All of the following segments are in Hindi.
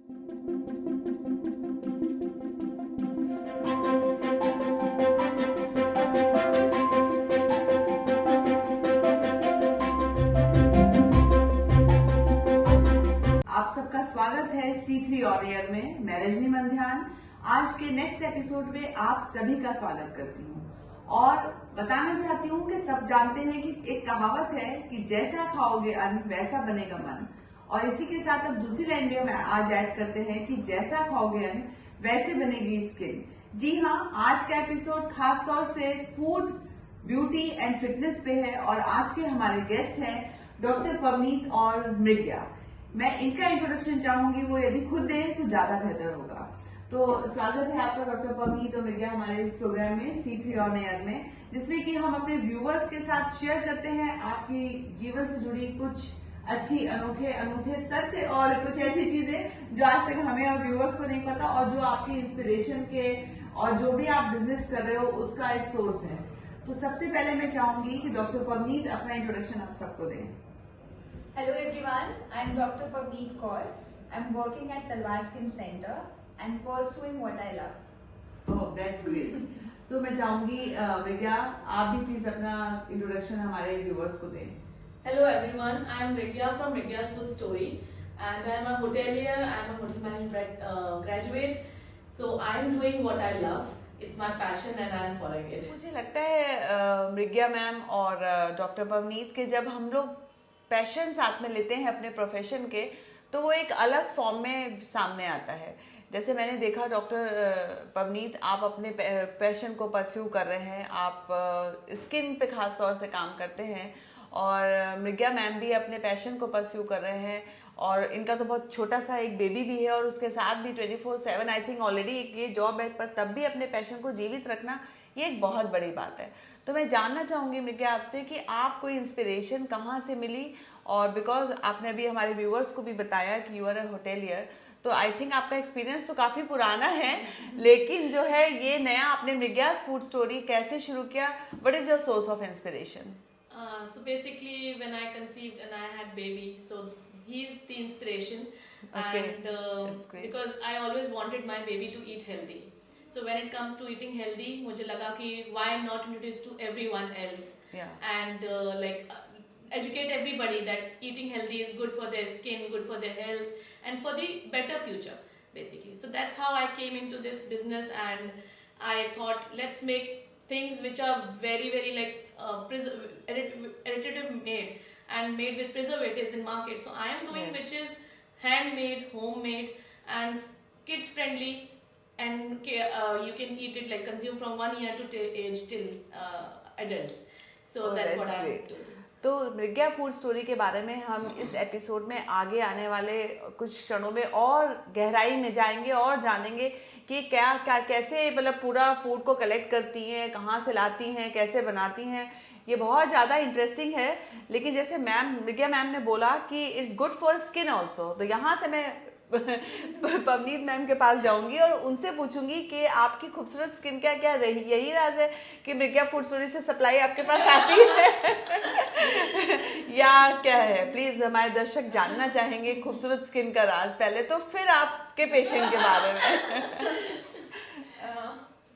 आप सबका स्वागत है C3 ऑरियर में। मैं रजनी मंध्यान आज के नेक्स्ट एपिसोड में आप सभी का स्वागत करती हूँ और बताना चाहती हूँ कि सब जानते हैं कि एक कहावत है कि जैसा खाओगे अन्न वैसा बनेगा मन, और इसी के साथ अब दूसरी लाइन में आज ऐड करते हैं कि जैसा खाओगे अन्न वैसे बनेगी स्किन। जी हाँ, आज का एपिसोड खास तौर से फूड, ब्यूटी एंड फिटनेस पे है और आज के हमारे गेस्ट हैं डॉक्टर पवनीत और मृग्या। मैं इनका इंट्रोडक्शन चाहूंगी, वो यदि खुद दें तो ज्यादा बेहतर होगा। तो स्वागत है आपका डॉक्टर पवनीत और मृग्या हमारे इस प्रोग्राम में C3 ऑन एयर में, जिसमें कि हम अपने व्यूवर्स के साथ शेयर करते हैं आपकी जीवन से जुड़ी कुछ अच्छी अनूठे सत्य और कुछ ऐसी चीजें जो आज तक हमें और व्यूवर्स को नहीं पता और जो आपकी इंस्पिरेशन के और जो भी आप बिजनेस कर रहे हो उसका एक सोर्स है। तो सबसे पहले मैं चाहूंगी कि डॉक्टर पवनीत अपना इंट्रोडक्शन आप सबको दें। Hello everyone, I am Dr. Pavneet Kaur. I am working at Talwar Skin Center and pursuing what I love. Oh, that's great. So मैं चाहूंगी मृग्या, आप भी प्लीज अपना इंट्रोडक्शन हमारे व्यूअर्स को दें। Hello everyone, I am Mrigya from Mrigya's Food Story and I am a hotelier, I am a hotel management graduate. So I am doing what I love. It's my passion and I am following it. मुझे लगता है मृग्या मैम और डॉक्टर पवनीत के जब हम लोग पैशन साथ में लेते हैं अपने प्रोफेशन के, तो वो एक अलग फॉर्म में सामने आता है। जैसे मैंने देखा डॉक्टर पवनीत, आप अपने पैशन को परस्यू कर रहे हैं, आप स्किन पे खास तौर से काम करते हैं, और मृग्या मैम भी अपने पैशन को परस्यू कर रहे हैं और इनका तो बहुत छोटा सा एक बेबी भी है और उसके साथ भी 24/7 आई थिंक ऑलरेडी ये जॉब है, पर तब भी अपने पैशन को जीवित रखना ये एक बहुत बड़ी बात है। तो मैं जानना चाहूँगी मृग्या आपसे कि आपको इंस्पिरेशन कहाँ से मिली, और बिकॉज आपने अभी हमारे व्यूअर्स को भी बताया कि यू आर अ होटेलियर, तो आई थिंक आपका एक्सपीरियंस तो काफ़ी पुराना है, लेकिन जो है ये नया आपने मृग्याज फूड स्टोरी कैसे शुरू किया? What is your source of inspiration? So basically when I conceived and I had baby, so he's the inspiration. Okay. And That's great. because I always wanted my baby to eat healthy. So when it comes to eating healthy, मुझे लगा कि why not introduce to everyone else. Yeah. And educate everybody that eating healthy is good for their skin, good for their health and for the better future basically. So that's how I came into this business and I thought let's make things which are very very like additive made and made with preservatives in market. So I am doing Yes. which is handmade, homemade and kids friendly, and you can eat it like consume from 1 year to age till adults. So that's what I am doing. तो मृग्या फूड स्टोरी के बारे में हम इस एपिसोड में आगे आने वाले कुछ क्षणों में और गहराई में जाएंगे और जानेंगे कि क्या क्या कैसे मतलब पूरा फूड को कलेक्ट करती हैं, कहाँ से लाती हैं, कैसे बनाती हैं। ये बहुत ज़्यादा इंटरेस्टिंग है। लेकिन जैसे मृग्या मैम ने बोला कि it's good for skin also, तो यहाँ से मैं पवनीत मैम के पास जाऊंगी और उनसे पूछूंगी कि आपकी खूबसूरत स्किन क्या क्या रही, यही राज है कि मृग्या फूड स्टोरी से सप्लाई आपके पास आती है या क्या है? प्लीज हमारे दर्शक जानना चाहेंगे खूबसूरत स्किन का राज पहले, तो फिर आपके पेशेंट के बारे में।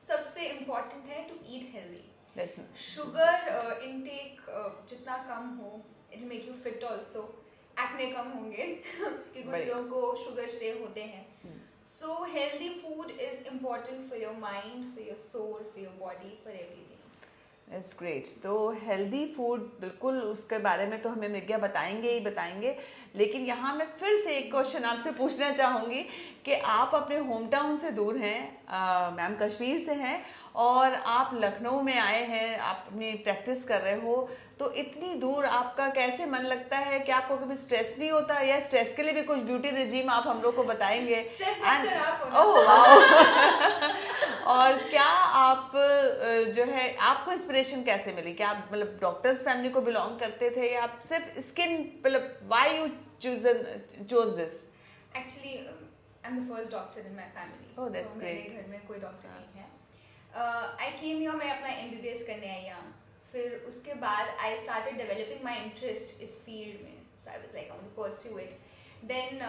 सबसे इम्पोर्टेंट है to eat healthy. Sugar sugar intake जितना कम हो, it will make you fit also. Acne कम होंगे कि कुछ लोगों को शुगर से होते हैं। So healthy food is important for your mind, for your soul, for your body, for everything. It's great. तो हेल्दी फूड बिल्कुल, उसके बारे में तो हमें मृग्या बताएंगे ही बताएंगे, लेकिन यहाँ मैं फिर से एक क्वेश्चन आपसे पूछना चाहूँगी कि आप अपने होम टाउन से दूर हैं, मैम कश्मीर से हैं और आप लखनऊ में आए हैं, आप अपनी प्रैक्टिस कर रहे हो, तो इतनी दूर आपका कैसे मन लगता है? कि आपको कभी स्ट्रेस नहीं होता, या स्ट्रेस के लिए भी कुछ ब्यूटी रिजीम आप हम लोग को बताएंगे? ओह वाओ और क्या आप जो है आपको इंस्पिरेशन कैसे मिली? क्या आप मतलब डॉक्टर्स फैमिली को बिलोंग करते थे या आप सिर्फ स्किन मतलब why you choose this? Actually I am the first doctor in my family. Oh that's great. मेरे घर में कोई डॉक्टर नहीं है। आई केम हियर, मैं अपना MBBS करने आई यहाँ। फिर उसके बाद I started developing my interest इस फील्ड में, so I was like I want to pursue it. Then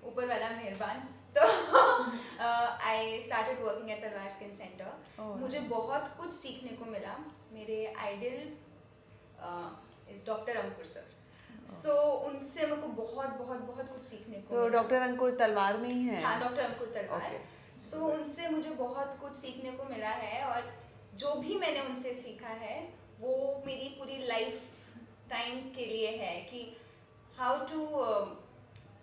ऊपर वाला मेहरबान। तो I started working at Talwar skin centre. मुझे बहुत कुछ सीखने को मिला। मेरे idol is doctor Ankur sir. So उनसे मेरे को बहुत बहुत बहुत कुछ सीखने को मिला। डॉक्टर अंकुर तलवार में ही है? हाँ, डॉक्टर अंकुर तलवार। सो उनसे मुझे बहुत कुछ सीखने को मिला है, और जो भी मैंने उनसे सीखा है वो मेरी पूरी लाइफ टाइम के लिए है कि how to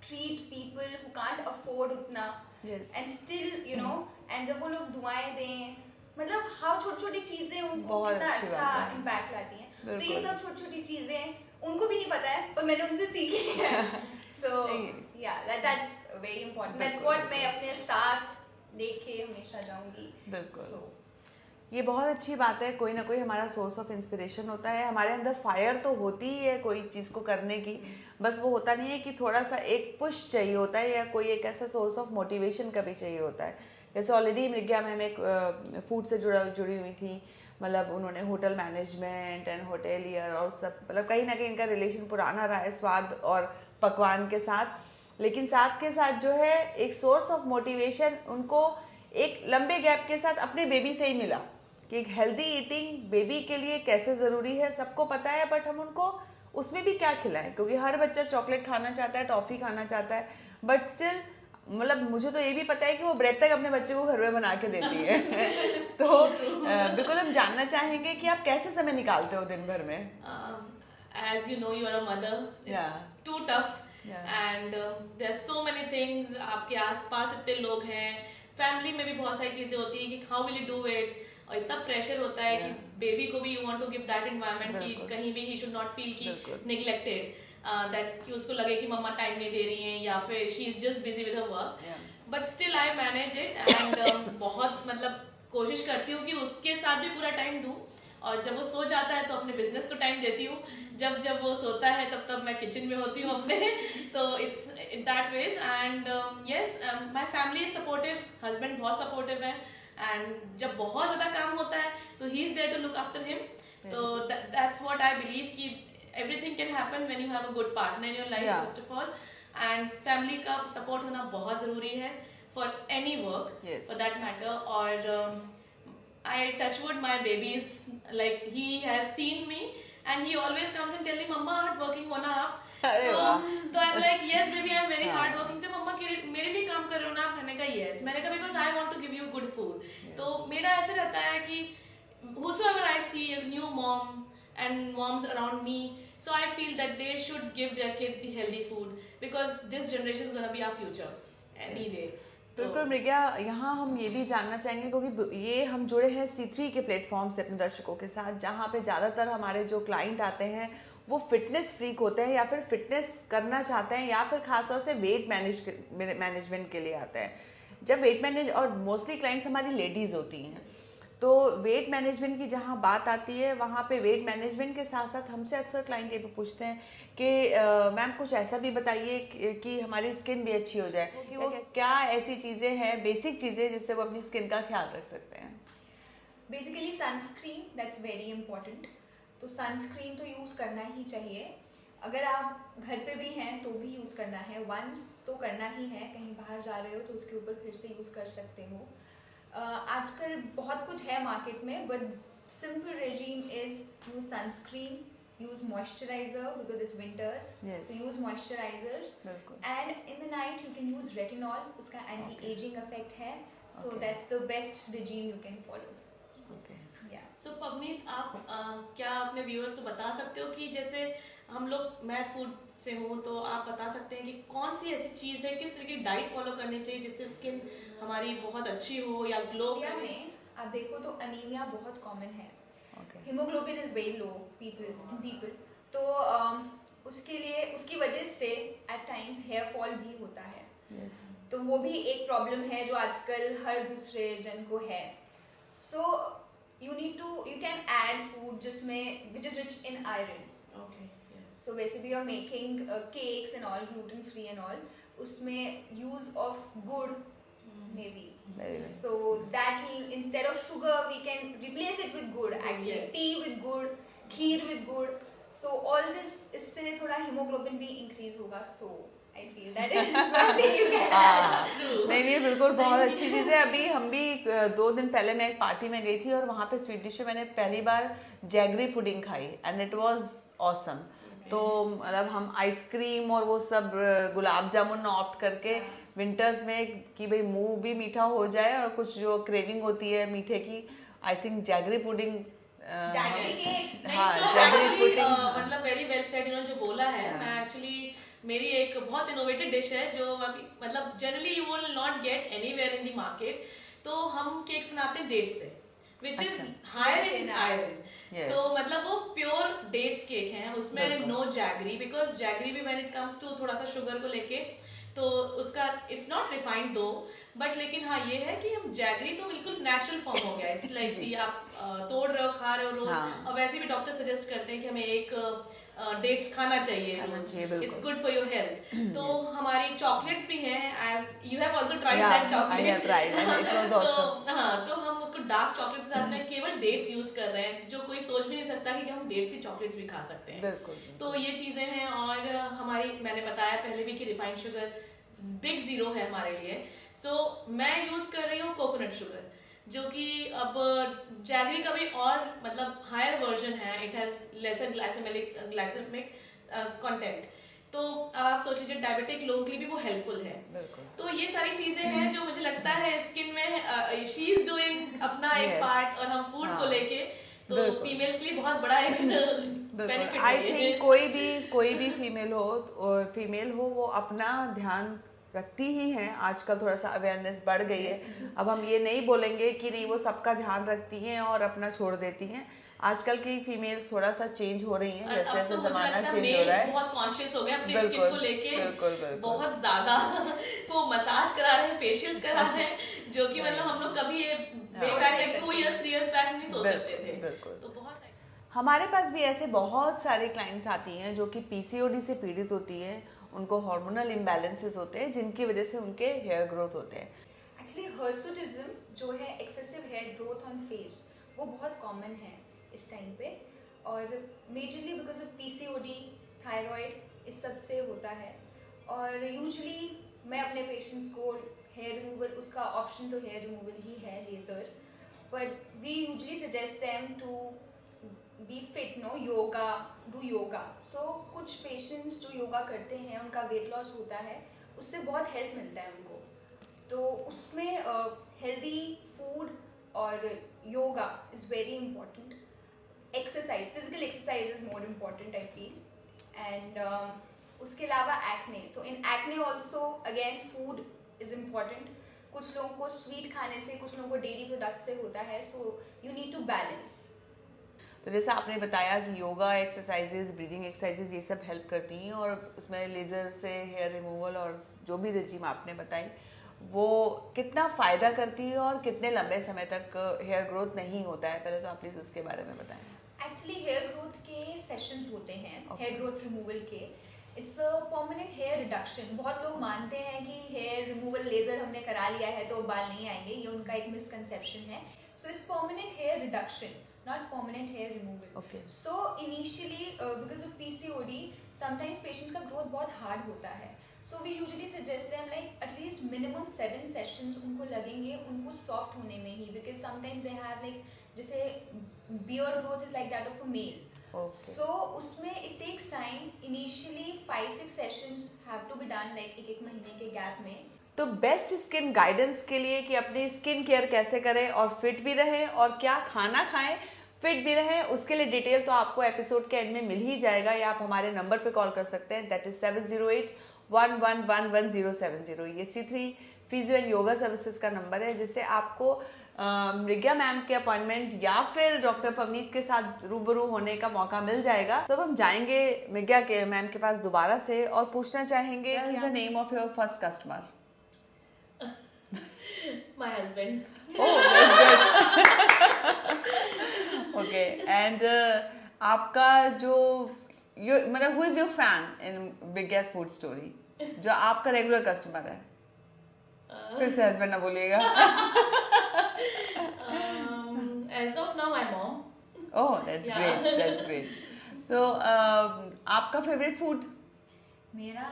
treat people who can't afford उतना, and still you know, and जब वो लोग दुआएं दें, मतलब हाउ छोटी छोटी चीजें उनको कितना अच्छा इम्पैक्ट लाती हैं। तो ये सब छोटी छोटी चीजें उनको भी नहीं पता है, पर मैंने उनसे सीखी है। सो या that's very important. That's what मैं अपने साथ लेके हमेशा जाऊंगी। बिल्कुल, ये बहुत अच्छी बात है। कोई ना कोई हमारा सोर्स ऑफ इंस्पिरेशन होता है। हमारे अंदर फायर तो होती ही है कोई चीज़ को करने की, बस वो होता नहीं है कि थोड़ा सा एक पुश चाहिए होता है, या कोई एक ऐसा सोर्स ऑफ मोटिवेशन कभी चाहिए होता है। जैसे ऑलरेडी मृग्या मैम एक फूड से जुड़ी हुई थी, मतलब उन्होंने होटल मैनेजमेंट एंड होटेलियर और सब, मतलब कहीं ना कहीं इनका रिलेशन पुराना रहा है स्वाद और पकवान के साथ। लेकिन साथ के साथ जो है एक सोर्स ऑफ मोटिवेशन उनको एक लंबे गैप के साथ अपने बेबी से ही मिला कि एक हेल्दी ईटिंग बेबी के लिए कैसे ज़रूरी है, सबको पता है, बट हम उनको उसमें भी क्या खिलाएं, क्योंकि हर बच्चा चॉकलेट खाना चाहता है, टॉफ़ी खाना चाहता है, बट स्टिल मतलब मुझे तो ये भी पता है कि वो ब्रेड तक अपने बच्चे को घर में बना के देती है। तो बिल्कुल हम जानना चाहेंगे कि आप कैसे समय निकालते हो दिन भर में? As you know, you are a mother. It's too tough. And there's so many things. आपके आसपास इतने लोग हैं, फैमिली में भी बहुत सारी चीजें होती है कि how will you do it, और इतना प्रेशर होता है कि बेबी को भी you want to give that environment कि कहीं भी he should not feel कि neglected, that कि उसको लगे कि मम्मा टाइम नहीं दे रही हैं, या फिर she is just busy with her work. But still I manage it, and बहुत मतलब कोशिश करती हूँ कि उसके साथ भी पूरा टाइम दूँ, और जब वो सो जाता है तो अपने बिजनेस को टाइम देती हूँ, जब वो सोता है तब मैं किचन में होती हूँ अपने। तो it's that ways, and yes my family is supportive, husband बहुत सपोर्टिव है, एंड जब बहुत ज़्यादा काम होता है तो he is there to look after him. तो दैट्स व्हाट आई बिलीव कि everything can happen when you have a good partner in your life first of all, and family का सपोर्ट होना बहुत ज़रूरी है for any work for that matter. और I touch wood, my baby is like, he has seen me and he always comes and tell me, "Mama, hard working हो ना आप?" तो I'm like, "Yes, baby, I'm very hard working." तो मम्मा मेरे लिए काम कर रहे हो ना आप? मैंने कहा yes, मैंने कहा because I want to give you good food. तो मेरा ऐसे रहता है कि whosoever I see a new mom and moms around me, so I feel that they should give their kids the healthy food because this generation is gonna be our future any day. बिल्कुल मृग्या, यहाँ हम ये भी जानना चाहेंगे क्योंकि ये हम जुड़े हैं C3 के प्लेटफॉर्म से अपने दर्शकों के साथ, जहाँ पे ज़्यादातर हमारे जो क्लाइंट आते हैं वो फिटनेस फ्रीक होते हैं, या फिर फिटनेस करना चाहते हैं, या फिर खासतौर से वेट मैनेजमेंट के लिए आते हैं। जब वेट मैनेज, और मोस्टली क्लाइंट्स हमारी लेडीज़ होती हैं, तो वेट मैनेजमेंट की जहाँ बात आती है वहाँ पे वेट मैनेजमेंट के साथ साथ हमसे अक्सर क्लाइंट ये भी पूछते हैं कि मैम कुछ ऐसा भी बताइए कि हमारी स्किन भी अच्छी हो जाए, कि वो क्या ऐसी चीज़ें हैं, बेसिक चीज़ें जिससे वो अपनी स्किन का ख्याल रख सकते हैं। Basically sunscreen, that's very important. तो सनस्क्रीन तो यूज़ करना ही चाहिए, अगर आप घर पे भी हैं तो भी यूज़ करना है, वंस तो करना ही है, कहीं बाहर जा रहे हो तो उसके ऊपर फिर से यूज़ कर सकते हो। आजकल बहुत कुछ है मार्केट में, but simple regime is use sunscreen, use moisturizer because it's winters, so use moisturizers, and in the night you can use retinol, उसका anti-aging effect है, so that's the best regime you can follow. So Pavneet, आप क्या अपने व्यूअर्स को बता सकते हो कि जैसे हम लोग, मैं फूड से हूँ, तो आप बता सकते हैं कि कौन सी ऐसी चीज़ है, किस तरह की डाइट फॉलो करनी चाहिए जिससे स्किन हमारी बहुत अच्छी हो या ग्लो करे? में आप देखो तो अनीमिया बहुत कॉमन है, haemoglobin is very low in people, तो उसके लिए, उसकी वजह से एट टाइम्स हेयर फॉल भी होता है, तो वो भी एक प्रॉब्लम है जो आजकल हर दूसरे जन को है। सो you can add food जिसमें which is rich in iron. Okay, yes. So basically you're making cakes and all, gluten free and all, उसमें use of gur maybe. Very nice. So that will, instead of sugar we can replace it with gur actually. Yes. Tea with gur, kheer with gur. So all this, इससे थोड़ा hemoglobin भी increase होगा, so I feel that is one thing you can हाँ, True. नहीं बिल्कुल बहुत अच्छी चीज़ है। अभी हम भी 2 दिन पहले मैं एक पार्टी में गई थी और वहाँ पे स्वीट डिश में मैंने पहली बार जैगरी पुडिंग खाई एंड इट वाज ऑसम। तो मतलब हम आइसक्रीम और वो सब गुलाब जामुन ऑप्ट करके विंटर्स में कि भाई मुंह भी मीठा हो जाए और कुछ जो क्रेविंग होती है मीठे की, I think jaggery pudding jaggery cake. नहीं, हाँ, so जैगरी actually, पुडिंग मतलब वेरी वेल सेड इन्होंने जो बोला है। हाँ। मैं एक्चुअली मेरी एक बहुत इनोवेटिव डिश है जो अभी मतलब generally you will not get anywhere in the market. तो हम केक्स बनाते हैं डेट से, विच इज अच्छा। Higher in iron. Yes. So मतलब वो प्योर डेट्स केक हैं, उसमें बिल्कुल। नो जैगरी, बिकॉज जैगरी भी व्हेन इट कम्स टू थोड़ा सा शुगर को लेके तो उसका it's not refined though, but लेकिन हाँ ये है कि हम जैगरी तो बिल्कुल नेचुरल फॉर्म हो गया। इट्स लाइक कि आप तोड़ रहे हो, खा रहे हो रोज। हाँ। और वैसे भी डॉक्टर सजेस्ट करते हैं कि हमें एक डेट खाना चाहिए, बिल्कुल। It's good for your health. तो हमारी चॉकलेट्स भी हैं, as you have also tried Yeah, that I have chocolate. tried and it was awesome. तो हाँ, तो हम उसको डार्क चॉकलेट के साथ में केवल डेट्स यूज कर रहे हैं, जो कोई सोच भी नहीं सकता कि हम डेट्स की चॉकलेट्स भी खा सकते हैं। बिल्कुल। तो ये चीजें हैं। और हमारी मैंने बताया पहले भी कि रिफाइंड शुगर बिग जीरो है हमारे लिए। सो मैं यूज कर रही हूँ कोकोनट शुगर, जो कि अब जैगरी का भी और मतलब हायर वर्जन है। It has lesser glycemic content. तो अब आप सोच लीजिए डायबिटिक लोगों के लिए भी वो हेल्पफुल है। बिल्कुल। तो ये सारी चीजें हैं जो मुझे लगता है स्किन में शी इज डूइंग अपना एक Yes. पार्ट, और हम फूड हाँ। को लेके तो बिल्कुल। फीमेल्स के लिए बहुत बड़ा एक बेनिफिट आई है ये। थिंक कोई भी फीमेल हो वो अपना ध्यान रखती ही हैं। आजकल थोड़ा सा अवेयरनेस बढ़ गई है। अब हम ये नहीं बोलेंगे कि नहीं वो सबका ध्यान रखती हैं और अपना छोड़ देती हैं। आजकल की फीमेल्स थोड़ा सा चेंज हो रही हैं, जैसे अब जैसे तो मुझे जमाना लगता है चेंज हो रहा मेल्स है। बहुत कॉन्शियस हो गए अपनी बिल्कुल, स्किन को लेके। बिल्कुल। बहुत ज्यादा वो मसाज करा रहे हैं, फेशियल्स करा रहे हैं, जो कि मतलब हम लोग कभी ये बैक 2 इयर्स 3 इयर्स बैक नहीं सोच सकते थे। बिल्कुल। तो बहुत हमारे पास भी ऐसे बहुत सारे क्लाइंट्स आती हैं जो कि पीसीओडी से पीड़ित होती हैं। उनको हार्मोनल इम्बैलेंसेस होते हैं जिनकी वजह से उनके हेयर ग्रोथ होते हैं। एक्चुअली हर्सुटिज्म जो है excessive hair growth on face, वो बहुत कॉमन है इस टाइम पे, और majorly because of PCOD, thyroid, इस सब से होता है। और यूजुअली मैं अपने पेशेंट्स को हेयर रिमूवल, उसका ऑप्शन तो हेयर रिमूवल ही है, laser, but we usually suggest them to be fit, no yoga, do yoga. So कुछ पेशेंट्स जो योगा करते हैं उनका वेट लॉस होता है, उससे बहुत हेल्प मिलता है उनको। तो उसमें हेल्दी फूड और yoga is very important. Exercise, physical exercise is more important I feel. And उसके अलावा acne, so in acne also again food is important. कुछ लोगों को स्वीट खाने से, कुछ लोगों को डेयरी प्रोडक्ट से होता है, so you need to balance. तो जैसा आपने बताया कि योगा एक्सरसाइजेज, ब्रीदिंग एक्सरसाइजेज ये सब हेल्प करती हैं, और उसमें लेज़र से हेयर रिमूवल और जो भी रेजिम आपने बताई वो कितना फ़ायदा करती है और कितने लंबे समय तक हेयर ग्रोथ नहीं होता है, पहले तो आप प्लीज़ उसके बारे में बताएं। एक्चुअली हेयर ग्रोथ के सेशंस होते हैं, Okay. हेयर ग्रोथ रिमूवल के। It's a permanent hair reduction. बहुत लोग मानते हैं कि हेयर रिमूवल लेजर हमने करा लिया है तो बाल नहीं आएंगे, ये उनका एक मिसकंसेप्शन है। So it's permanent hair reduction, not permanent hair removal. Okay. So initially because of PCOD, sometimes patients का growth बहुत hard होता है. So we usually suggest them like at least minimum 7 sessions उनको लगेंगे उनको soft होने में ही, because sometimes they have like जैसे beard growth is like that of a male. Okay. So उसमें it takes time. Initially 5-6 sessions have to be done like एक महीने के gap में. तो बेस्ट स्किन गाइडेंस के लिए कि अपनी स्किन केयर कैसे करें और फिट भी रहें और क्या खाना खाएं फिट भी रहें, उसके लिए डिटेल तो आपको एपिसोड के एंड में मिल ही जाएगा, या आप हमारे नंबर पे कॉल कर सकते हैं, दैट इज 708-111-1070। ये C3 physio and yoga services का नंबर है, जिससे आपको मृग्या मैम के अपॉइंटमेंट या फिर डॉक्टर पवनीत के साथ रूबरू होने का मौका मिल जाएगा। तो हम जाएंगे मृग्या के मैम के पास दोबारा से और पूछना चाहेंगे the name of your first customer. my husband. Oh, that's good. Okay, and आपका जो मतलब who is your fan in Biggest Food Story, जो आपका रेगुलर कस्टमर है? फिर से हस्बैंड ना बोलिएगा। As of now, my mom. Oh, that's Yeah. great, that's great. So आपका फेवरेट फूड? मेरा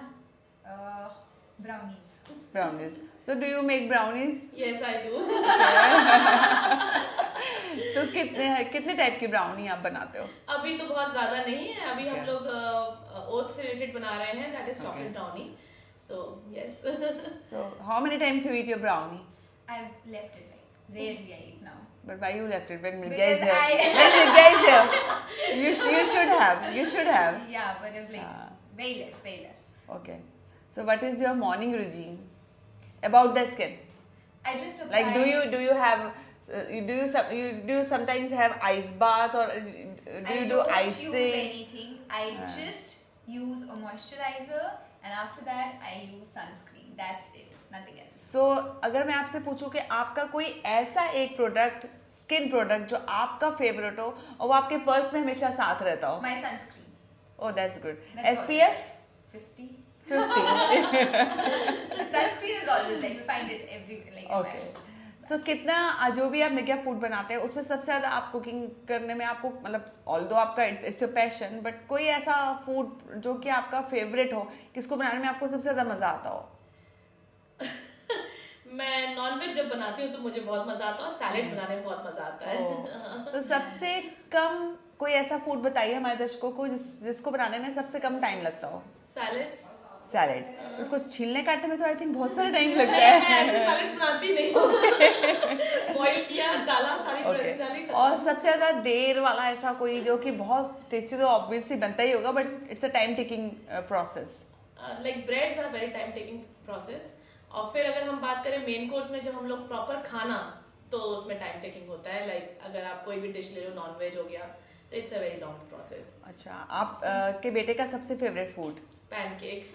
Brownies. Brownies. So do you make brownies? Yes, I do. तो कितने टाइप की ब्राउनी आप बनाते हो? अभी तो बहुत ज्यादा नहीं है, अभी हम Okay. लोग ओट्स से रिलेटेड बना रहे हैं, that is Okay. Chocolate brownie. So yes. So how many times you eat your brownie? I've left it like rarely I eat now. But why you left it when Mirgya is Because here? I- When Mirgya is here, you should have. You should have. Yeah, but I'm like Ah. very less, very less. Okay. So what is your morning regime about the skin? I just apply. Like do you have you sometimes have ice bath or do you do don't icing? use anything. I Ah. just use a moisturizer, and after that I use sunscreen. That's it. Nothing else. So अगर मैं आपसे पूछूं कि आपका कोई ऐसा एक प्रोडक्ट स्किन प्रोडक्ट जो आपका फेवरेट हो और वो आपके पर्स में हमेशा साथ रहता हो? My sunscreen. Oh, that's good. That's all. SPF 50. 50. Sunscreen is always there. You'll find it everywhere. Like Okay. in my So कितना जो भी आप मेरा फूड बनाते हैं उसमें सबसे ज़्यादा आप कुकिंग करने में आपको मतलब ऑल्दो आपका इट्स योर पैशन बट कोई ऐसा फूड जो कि आपका फेवरेट हो किसको बनाने में आपको सबसे ज़्यादा मज़ा आता हो? मैं नॉनवेज जब बनाती हूँ तो मुझे बहुत मजा आता है, और सैलेड्स बनाने में बहुत मजा आता है. So सबसे कम कोई ऐसा फूड बताइए हमारे दर्शकों को जिसको बनाने में सबसे कम टाइम लगता हो? सैलेड्स. सैलेड्स. उसको छीलने काटने में तो आई थिंक बहुत सारा टाइम लगता मैं है. ऐसे सैलेड्स बनाती नहीं हूँ. बॉईल किया, डाला, सारी ड्रेसिंग डाली, खत्म. और सबसे ज्यादा देर वाला ऐसा कोई जो कि बहुत टेस्टी तो ऑब्वियसली बनता ही होगा but it's a time taking process. Like breads are very time taking process. और फिर अगर हम बात करें मेन कोर्स में जब हम लोग प्रॉपर खाना तो उसमें टाइम टेकिंग होता है. लाइक अगर आप कोई भी डिश ले लो, नॉन वेज हो गया, तो it's a very long process. अच्छा, आप के बेटे का सबसे favourite food? Pancakes.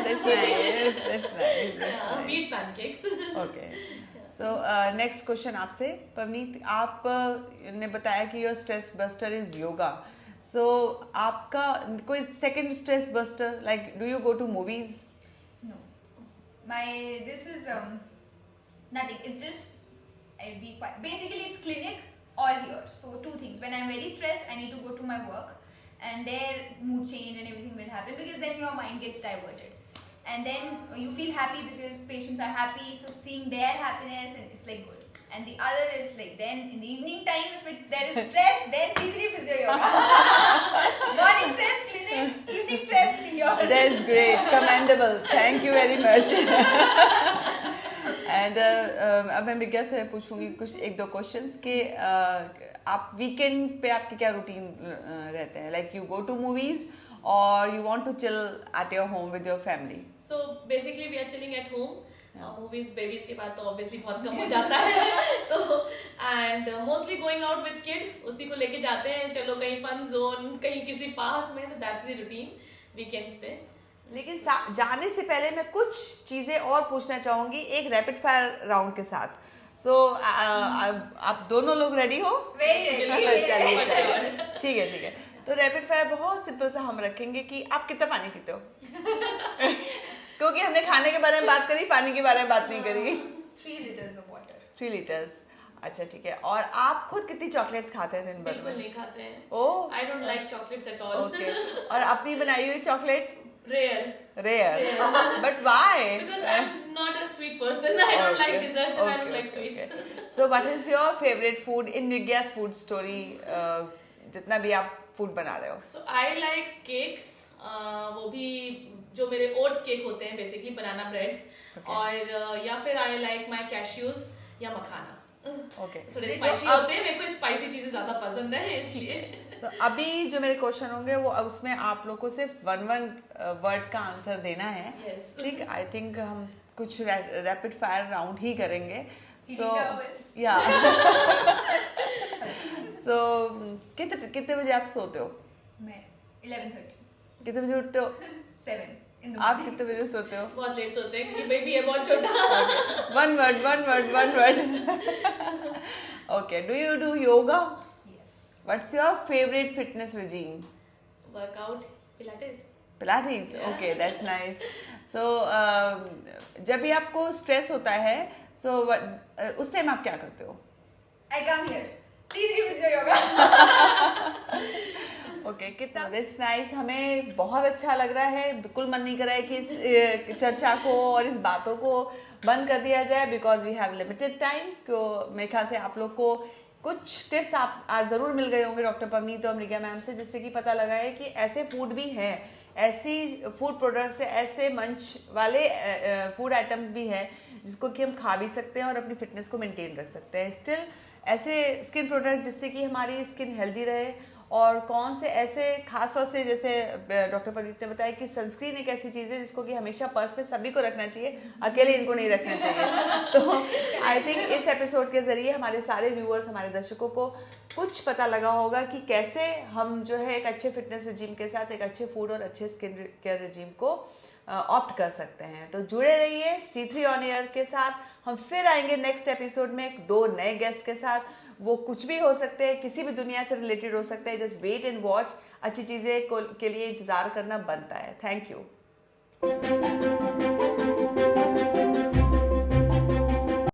That's nice. That's nice. Wheat pancakes. Okay. So next question आपसे पवनीत, आप ने बताया कि your stress buster is yoga. So आपका कोई second stress buster like do you go to movies? No. This is nothing. It's just I be quite. Basically, it's clinic or here. So two things. When I'm very stressed, I need to go to my work, and their mood change and everything will happen because then your mind gets diverted, and then you feel happy because patients are happy. So seeing their happiness and it's like good. And the other is like then in the evening time, if there is stress, then C3 physio yoga. Morning stress clinic, evening stress yoga. That's great. Commendable. Thank you very much. And अब मैं मिर्ग्या से पूछूंगी कुछ एक दो क्वेश्चंस कि आप वीकेंड पे आपके क्या रूटीन रहते हैं? Like you go to movies और you want to chill at your home with your family? So basically we are chilling at home. Movies babies के बाद तो ऑब्वियसली बहुत कम हो जाता है. तो and mostly going out with kid, उसी को लेके जाते हैं, चलो कहीं फन जोन, कहीं किसी पार्क में. तो दैट्स द रूटीन वीकेंड्स पे. लेकिन जाने से पहले मैं कुछ चीजें और पूछना चाहूंगी एक रैपिड फायर राउंड के साथ. सो आप दोनों लोग रेडी हो? Very ready. चलिए ठीक है ठीक है. तो रैपिड फायर बहुत सिंपल सा हम रखेंगे कि आप कितना पानी पीते हो? क्योंकि हमने खाने के बारे में बात करी, पानी के बारे में बात नहीं करी. 3 liters of water. 3 लीटर्स. अच्छा ठीक है. और आप खुद कितनी चॉकलेट्स खाते हैं दिन भर बिल्कुल में? नहीं खाते हैं. Oh I don't like chocolates at all. Okay. और अपनी बनाई हुई chocolate? Rare. But why? Because I'm not a sweet person. I don't like desserts and I don't like sweets. So what is your favorite food in Mirgya's food story? जितना भी आप फूड बना रहे हो. So I like cakes. वो भी जो मेरे oats केक होते हैं basically banana breads. और या फिर I like my cashews या मखाना. Okay. थोड़े स्पाइसी होते हैं, मेरे को स्पाइसी चीजें ज्यादा पसंद है इसलिए. तो अभी जो मेरे क्वेश्चन होंगे वो उसमें आप लोगों को सिर्फ वन वर्ड का आंसर देना है. Yes. ठीक. आई थिंक हम कुछ रैपिड फायर राउंड ही करेंगे. So nervous. yeah. So कितने बजे आप सोते हो? मैं 11:30. कितने बजे उठते हो? 7 in the आप morning. कितने बजे सोते हो? बहुत लेट सोते हैं क्योंकि बेबी है बहुत छोटा. One word. Okay. Do you do yoga? Yes. What's your favorite fitness regime? Workout, Pilates. Pilates. Yeah. Okay, that's nice. So जब भी आपको स्ट्रेस होता है, so उस टाइम आप क्या करते हो? I come here. C3 physio yoga. Okay, कितना दैट्स नाइस। हमें बहुत अच्छा लग रहा है, बिल्कुल मन नहीं कर रहा है कि इस चर्चा को और इस बातों को बंद कर दिया जाए, because we have limited time. क्यों, मेरे ख्याल से आप लोग को कुछ टिप्स आप आज ज़रूर मिल गए होंगे डॉक्टर पवनीत और मृगा मैम से, जिससे कि पता लगा है कि ऐसे फूड भी हैं, ऐसी फूड प्रोडक्ट्स, ऐसे मंच वाले फूड आइटम्स भी हैं जिसको कि हम खा भी सकते हैं और अपनी फिटनेस को मेंटेन रख सकते हैं। स्टिल ऐसे स्किन प्रोडक्ट जिससे कि हमारी स्किन हेल्दी रहे, और कौन से ऐसे खास तौर से, जैसे डॉक्टर पवनीत ने बताया कि सनस्क्रीन एक ऐसी चीज़ है जिसको कि हमेशा पर्स में सभी को रखना चाहिए, अकेले इनको नहीं रखना चाहिए। तो आई थिंक इस एपिसोड के जरिए हमारे सारे व्यूअर्स, हमारे दर्शकों को कुछ पता लगा होगा कि कैसे हम जो है एक अच्छे फिटनेस रिजीम के साथ एक अच्छे फूड और अच्छे स्किन केयर रिजीम को ऑप्ट कर सकते हैं। तो जुड़े रहिए C3 ऑन एयर के साथ। हम फिर आएंगे नेक्स्ट एपिसोड में 2 नए गेस्ट के साथ। वो कुछ भी हो सकते हैं, किसी भी दुनिया से रिलेटेड हो सकता है। Just wait and watch. अच्छी चीज़ें के लिए इंतज़ार करना बनता है। Thank you.